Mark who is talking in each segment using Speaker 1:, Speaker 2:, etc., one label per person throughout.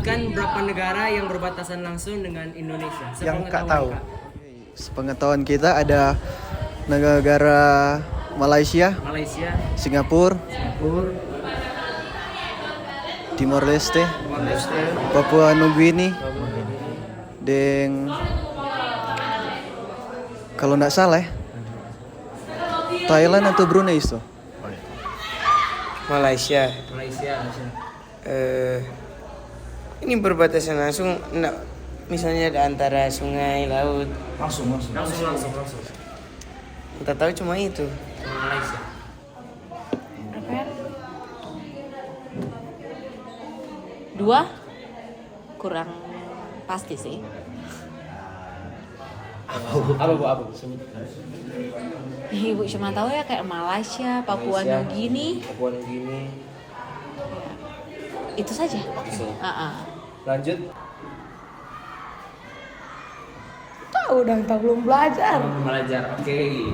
Speaker 1: sebutkan berapa negara yang berbatasan langsung dengan Indonesia.
Speaker 2: Yang Kak
Speaker 1: Sepengetahuan
Speaker 2: tahu.
Speaker 1: Kak.
Speaker 3: Sepengetahuan kita ada negara Malaysia,
Speaker 1: Malaysia,
Speaker 3: Singapura,
Speaker 1: Singapura,
Speaker 3: Timor Leste,
Speaker 1: Timor Leste,
Speaker 3: Papua Nugini, dan kalau nggak salah ya, Thailand atau Brunei itu.
Speaker 4: Malaysia.
Speaker 1: Malaysia.
Speaker 4: Ini berbatasan langsung, enggak, misalnya ada antara sungai, laut.
Speaker 2: Langsung.
Speaker 1: Langsung.
Speaker 4: Kita tahu cuma itu.
Speaker 1: Malaysia.
Speaker 5: Apa ya? 2 kurang pasti sih.
Speaker 1: Apa Bu? Sebut.
Speaker 5: Ibu cuma tahu ya kayak Malaysia, Papua Nugini.
Speaker 1: Papua Nugini.
Speaker 5: Ya. Itu saja.
Speaker 1: Lanjut.
Speaker 6: Tahu dong, tak belum belajar.
Speaker 1: Belajar. Oke.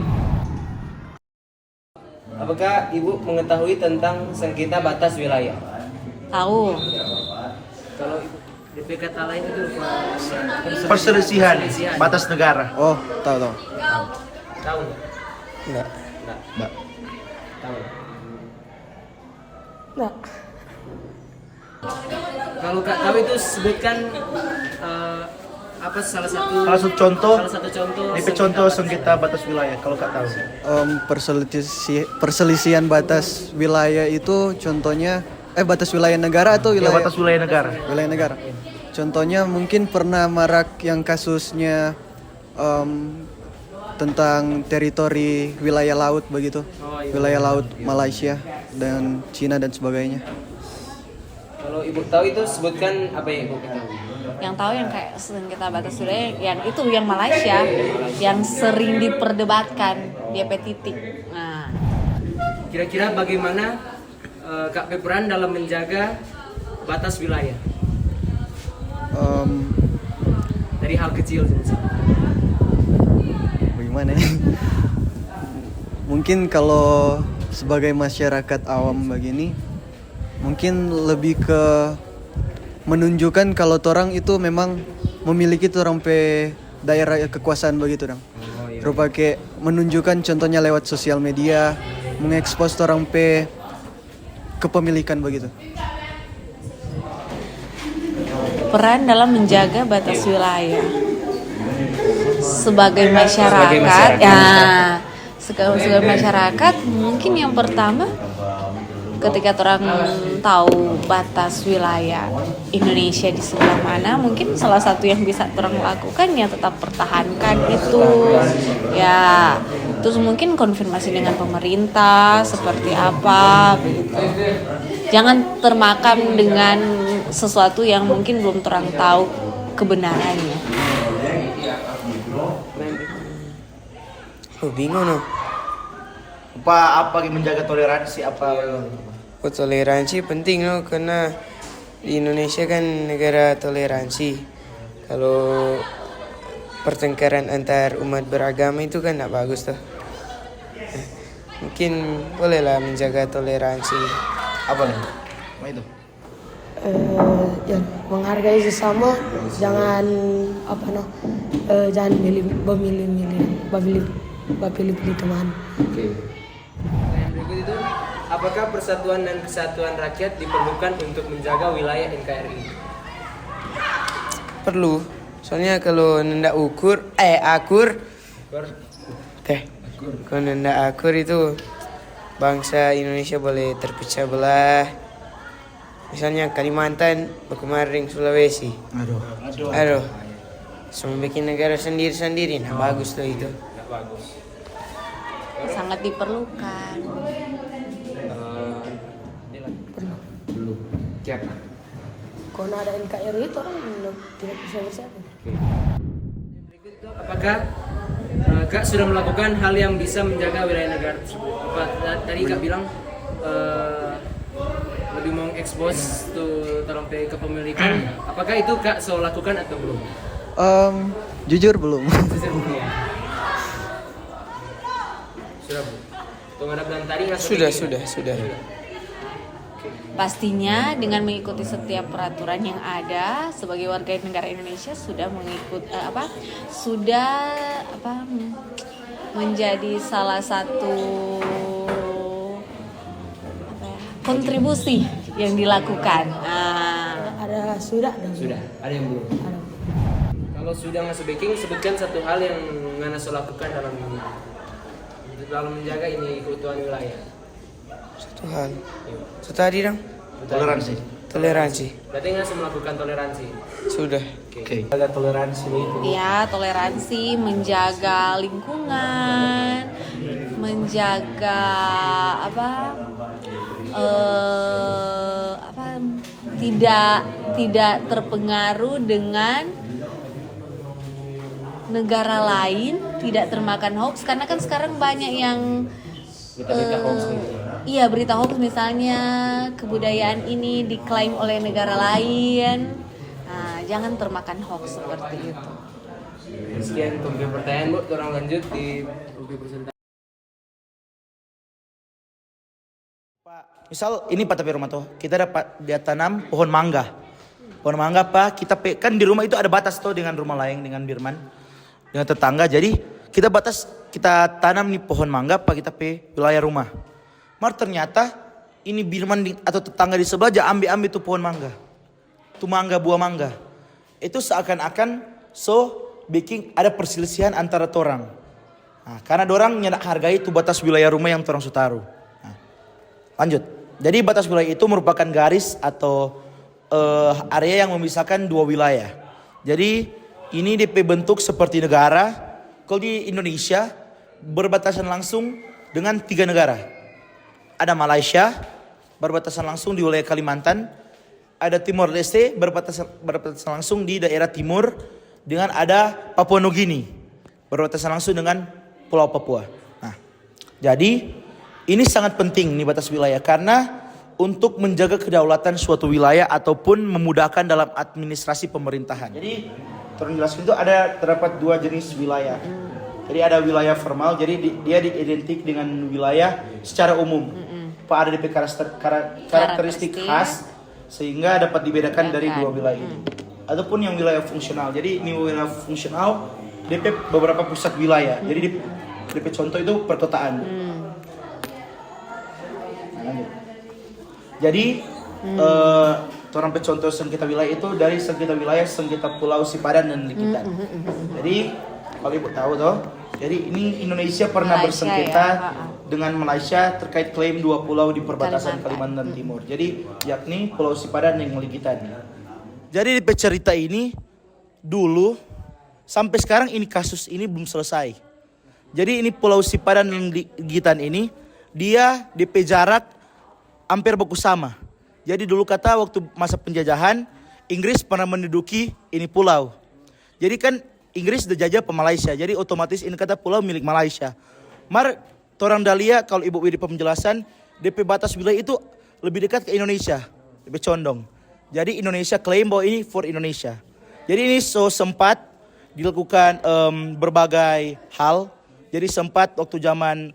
Speaker 1: Apakah Ibu mengetahui tentang sengketa batas wilayah?
Speaker 5: Tahu.
Speaker 1: Kalau DP kata lain itu
Speaker 2: Perselisihan batas negara.
Speaker 3: Oh, tahu.
Speaker 1: tahu.
Speaker 4: Enggak.
Speaker 1: Tahu.
Speaker 6: Nah,
Speaker 1: Kalau Kak tahu itu sebutkan apa salah satu
Speaker 2: contoh.
Speaker 1: Salah satu contoh.
Speaker 2: DP contoh sengketa batas wilayah kalau Kak tahu.
Speaker 3: Perselisihan batas wilayah itu contohnya batas wilayah negara atau
Speaker 2: Ya,
Speaker 3: wilayah
Speaker 2: batas wilayah negara.
Speaker 3: wilayah negara. Contohnya mungkin pernah marak yang kasusnya tentang teritori wilayah laut begitu.
Speaker 1: Oh, iya.
Speaker 3: Wilayah laut Malaysia dan Cina dan sebagainya.
Speaker 1: Kalau Ibu tahu itu sebutkan apa yang Ibu ketahui?
Speaker 5: Yang tahu yang kayak sengketa batas wilayah yang itu yang Malaysia yang sering diperdebatkan DP titik. Nah,
Speaker 1: Kira-kira bagaimana Kak berperan dalam menjaga batas wilayah? Dari hal kecil misalnya.
Speaker 3: Bagaimana ya? Mungkin kalau sebagai masyarakat awam begini, mungkin lebih ke menunjukkan kalau orang itu memang memiliki orang pe daerah kekuasaan begitu dong. Rupa kayak menunjukkan contohnya lewat sosial media, mengekspos orang pe kepemilikan begitu.
Speaker 5: peran dalam menjaga batas wilayah sebagai masyarakat. Ya, sebagai masyarakat mungkin yang pertama ketika orang tahu batas wilayah Indonesia di sebelah mana, mungkin salah satu yang bisa orang lakukan ya tetap pertahankan itu ya. Terus mungkin konfirmasi dengan pemerintah seperti apa begitu. Jangan termakan dengan sesuatu yang mungkin belum terang tahu kebenarannya.
Speaker 4: Bingung no.
Speaker 2: Apa menjaga toleransi apa?
Speaker 4: Toleransi penting no, karena di Indonesia kan negara toleransi. Kalau pertengkaran antar umat beragama itu kan tidak bagus tuh. Mungkin bolehlah menjaga toleransi.
Speaker 2: Apa nih? Apa itu?
Speaker 6: ya, menghargai sesama, jangan jangan pilih teman.
Speaker 1: Oke. Yang berikut itu, apakah persatuan dan kesatuan rakyat diperlukan untuk menjaga wilayah NKRI?
Speaker 4: Perlu. Soalnya kalau nendak akur. Kalau nendak akur itu bangsa Indonesia boleh terpecah belah. Misalnya Kalimantan kemarin Sulawesi. Aduh. Semua bikin negara sendiri-sendiri. Nah, bagus tuh itu.
Speaker 5: Sangat diperlukan.
Speaker 1: Belum. Siap.
Speaker 6: Kalau ada NKRI itu orang tidak bisa bersatu.
Speaker 1: Berikut itu, apakah Kak sudah melakukan hal yang bisa menjaga wilayah negara tersebut? Tadi Kak bilang lebih mengekspos tuh terompe kepemilikan. Apakah itu Kak selalu lakukan atau belum?
Speaker 3: Jujur belum.
Speaker 1: Sudah Bu. Tunggu ada bilang tadi nggak?
Speaker 4: Sudah.
Speaker 1: Oke.
Speaker 5: Pastinya dengan mengikuti setiap peraturan yang ada sebagai warga negara Indonesia sudah menjadi salah satu kontribusi yang dilakukan.
Speaker 6: Ada sudah dan
Speaker 1: Sudah, ada yang belum.
Speaker 6: Ada.
Speaker 1: Kalau sudah ngasih baking, sebutkan satu hal yang Ngana lakukan dalam menjaga ini keutuhan wilayah.
Speaker 4: Satu hal. Itu tadi dong.
Speaker 2: Toleransi.
Speaker 4: Toleransi.
Speaker 1: Berarti Ngana melakukan toleransi.
Speaker 4: Sudah.
Speaker 2: Oke.
Speaker 1: Ada toleransi itu.
Speaker 5: Ya, toleransi, menjaga lingkungan, menjaga tidak terpengaruh dengan negara lain, tidak termakan hoax, karena kan sekarang banyak yang
Speaker 1: Berita hoax gitu.
Speaker 5: iya, berita hoax, misalnya kebudayaan ini diklaim oleh negara lain. Nah, jangan termakan hoax seperti itu.
Speaker 1: Sekian untuk pertanyaan, Bu. Orang lanjut di Ruby presentasi.
Speaker 2: Misal ini Pak tapi rumah tuh, kita dapat dia tanam pohon mangga. Pohon mangga Pak, kan di rumah itu ada batas tuh dengan rumah lain, dengan Birman, dengan tetangga. Jadi kita tanam nih pohon mangga Pak, kita wilayah rumah. Mar ternyata ini Birman atau tetangga di sebelah aja ambil tuh pohon mangga. Tuh mangga, buah mangga. Itu seakan-akan bikin ada perselisihan antara orang. Nah, karena orang nyenak hargai itu batas wilayah rumah yang orang sutaru. Nah, lanjut. Jadi batas wilayah itu merupakan garis atau area yang memisahkan dua wilayah. Jadi ini DP bentuk seperti negara. Kalau di Indonesia berbatasan langsung dengan 3 negara. Ada Malaysia berbatasan langsung di wilayah Kalimantan. Ada Timor Leste berbatasan langsung di daerah timur. Dengan ada Papua Nugini berbatasan langsung dengan Pulau Papua. Nah, jadi ini sangat penting nih batas wilayah karena untuk menjaga kedaulatan suatu wilayah ataupun memudahkan dalam administrasi pemerintahan. Jadi turun jelaskan itu terdapat 2 jenis wilayah. Jadi ada wilayah formal, jadi dia diidentik dengan wilayah secara umum. Ada DP karakteristik khas sehingga dapat dibedakan dari 2 wilayah ini. Ataupun yang wilayah fungsional. Jadi ini wilayah fungsional DP beberapa pusat wilayah. Jadi DP contoh itu perkotaan. Jadi orang contoh sengketa wilayah itu dari sengketa wilayah, sengketa Pulau Sipadan dan Likitan. Jadi kalau Ibu tahu toh, jadi ini Indonesia pernah bersengketa dengan Malaysia terkait klaim 2 pulau di perbatasan Kalimantan Timur. Jadi yakni Pulau Sipadan dan Likitan. Jadi di cerita ini dulu sampai sekarang ini kasus ini belum selesai. Jadi ini Pulau Sipadan dan Likitan ini dia DP jarak hampir baku sama. Jadi dulu kata waktu masa penjajahan Inggris pernah menduduki ini pulau. Jadi kan Inggris udah jajah ke Malaysia. Jadi otomatis ini kata pulau milik Malaysia. Torang Dahlia kalau Ibu Widi penjelasan DP batas wilayah itu lebih dekat ke Indonesia, lebih condong. Jadi Indonesia klaim bahwa ini for Indonesia. Jadi ini sempat dilakukan berbagai hal. Jadi sempat waktu zaman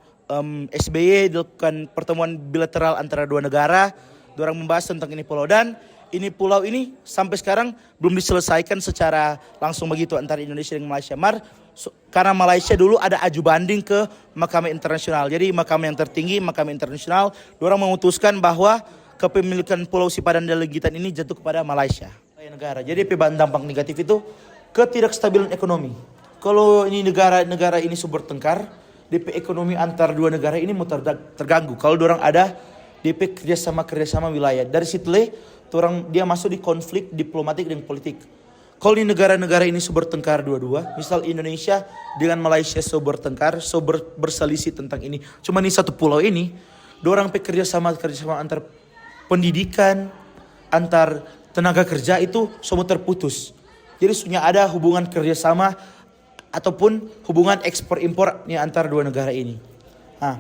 Speaker 2: SBY dilakukan pertemuan bilateral antara 2 negara. Dorang membahas tentang ini pulau dan ini pulau ini sampai sekarang belum diselesaikan secara langsung begitu antara Indonesia dan Malaysia. Karena Malaysia dulu ada aju banding ke Mahkamah Internasional. Jadi Mahkamah yang tertinggi, Mahkamah Internasional, dorang memutuskan bahwa kepemilikan Pulau Sipadan dan Likitan ini jatuh kepada Malaysia. Negara. Jadi dampak negatif itu ketidakstabilan ekonomi. Kalau ini negara ini sumber tengkar, DP ekonomi antar 2 negara ini mau terganggu. Kalau orang ada DP kerjasama wilayah. Dari situ dia masuk di konflik diplomatik dan politik. Kalau di negara-negara ini bertengkar dua-dua, misal Indonesia dengan Malaysia bertengkar, berselisih tentang ini. Cuma ini satu pulau ini, orang kerjasama antar pendidikan, antar tenaga kerja itu semua terputus. Jadi sudah ada hubungan kerjasama ataupun hubungan ekspor impor antara 2 negara ini. Nah,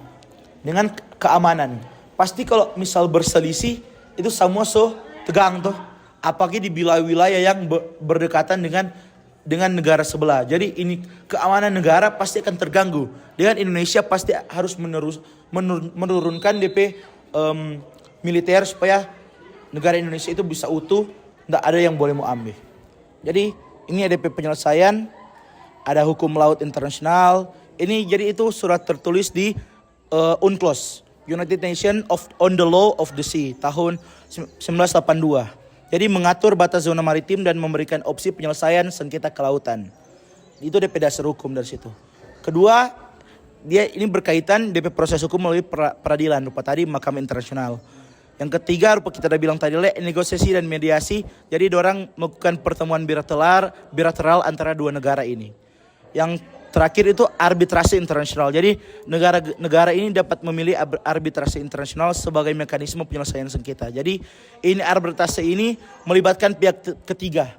Speaker 2: dengan keamanan. Pasti kalau misal berselisih itu semua tegang tuh. Apalagi di wilayah yang berdekatan dengan negara sebelah. Jadi ini keamanan negara pasti akan terganggu. Dengan Indonesia pasti harus menurunkan DP militer supaya negara Indonesia itu bisa utuh, tidak ada yang boleh mau ambil. Jadi ini ada penyelesaian, ada hukum laut internasional. Ini jadi itu surat tertulis di UNCLOS, United Nations on the Law of the Sea, tahun 1982. Jadi mengatur batas zona maritim dan memberikan opsi penyelesaian sengketa kelautan. Itu DP dasar hukum dari situ. Kedua, dia ini berkaitan DP proses hukum melalui peradilan, rupa tadi Mahkamah Internasional. Yang ketiga, rupa kita udah bilang tadi, negosiasi dan mediasi. Jadi dorang melakukan pertemuan bilateral antara dua negara ini. Yang terakhir itu arbitrase internasional. Jadi negara ini dapat memilih arbitrase internasional sebagai mekanisme penyelesaian sengketa. Jadi ini arbitrase ini melibatkan pihak ketiga.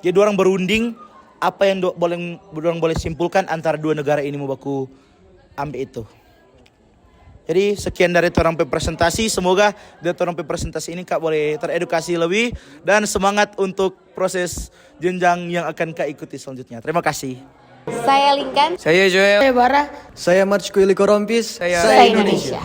Speaker 2: Jadi orang berunding apa yang boleh simpulkan antara dua negara ini mau baku ambil itu. Jadi sekian dari orang presentasi. Semoga dari orang presentasi ini Kak boleh teredukasi lebih dan semangat untuk proses jenjang yang akan Kak ikuti selanjutnya. Terima kasih.
Speaker 5: Saya Linkan.
Speaker 4: Saya Joel.
Speaker 6: Bara.
Speaker 3: Saya March Kuili Korompis.
Speaker 5: Saya Indonesia.